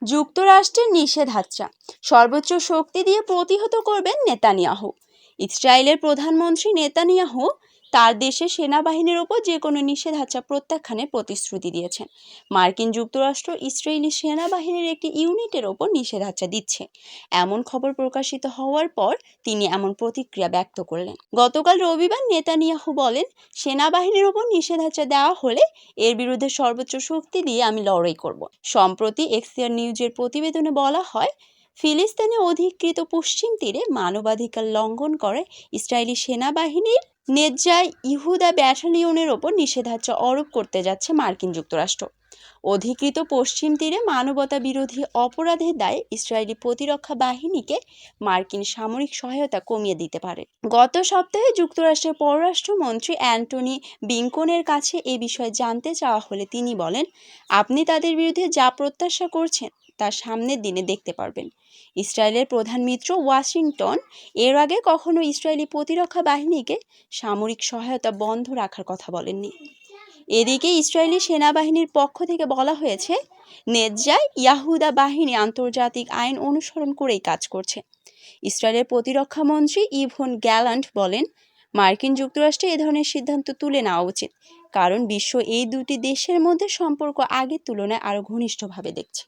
যুক্তরাষ্ট্রের নিষেধাজ্ঞা সর্বোচ্চ শক্তি দিয়ে প্রতিহত করবেন নেতানিয়াহু। ইসরায়েলের প্রধানমন্ত্রী নেতানিয়াহু তার দেশের সেনাবাহিনীর ওপর যে কোনো নিষেধাজ্ঞা প্রত্যাখ্যানের প্রতিশ্রুতি দিয়েছেন। মার্কিন যুক্তরাষ্ট্র ইসরায়েলি সেনাবাহিনীর একটি ইউনিটের ওপর নিষেধাজ্ঞা দিচ্ছে এমন খবর প্রকাশিত হওয়ার পর তিনি এমন প্রতিক্রিয়া ব্যক্ত করলেন। গতকাল রবিবার নেতানিয়াহু বলেন, সেনাবাহিনীর ওপর নিষেধাজ্ঞা দেওয়া হলে এর বিরুদ্ধে সর্বোচ্চ শক্তি দিয়ে আমি লড়াই করব। সম্প্রতি এক্সিওস নিউজের প্রতিবেদনে বলা হয়, ফিলিস্তিনে অধিকৃত পশ্চিম তীরে মানবাধিকার লঙ্ঘন করে ইসরায়েলি সেনাবাহিনীর নেতজায় ইহুদা ব্যাটালিয়নের ওপর নিষেধাজ্ঞা আরোপ করতে যাচ্ছে মার্কিন যুক্তরাষ্ট্র। অধিকৃত পশ্চিম তীরে মানবতা বিরোধী অপরাধের দায়ে ইসরায়েলি প্রতিরক্ষা বাহিনীকে মার্কিন সামরিক সহায়তা কমিয়ে দিতে পারে। গত সপ্তাহে যুক্তরাষ্ট্রের পররাষ্ট্রমন্ত্রী অ্যান্টনি ব্লিংকনের কাছে এ বিষয়ে জানতে চাওয়া হলে তিনি বলেন, আপনি তাদের বিরুদ্ধে যা প্রত্যাশা করছেন তা সামনের দিনে দেখতে পারবেন। ইসরায়েলের প্রধান মিত্র ওয়াশিংটন এর আগে কখনো ইসরায়েলি প্রতিরক্ষা বাহিনীকে সামরিক সহায়তা বন্ধ রাখার কথা বলেননি। এদিকে ইসরায়েলি সেনাবাহিনীর পক্ষ থেকে বলা হয়েছে, নেতজায় ইয়াহুদা বাহিনী আন্তর্জাতিক আইন অনুসরণ করেই কাজ করছে। ইসরায়েলের প্রতিরক্ষা মন্ত্রী ইভন গ্যালান্ট বলেন, মার্কিন যুক্তরাষ্ট্রে এ ধরনের সিদ্ধান্ত তুলে নেওয়া উচিত, কারণ বিশ্ব এই দুটি দেশের মধ্যে সম্পর্ক আগের তুলনায় আরও ঘনিষ্ঠভাবে দেখছে।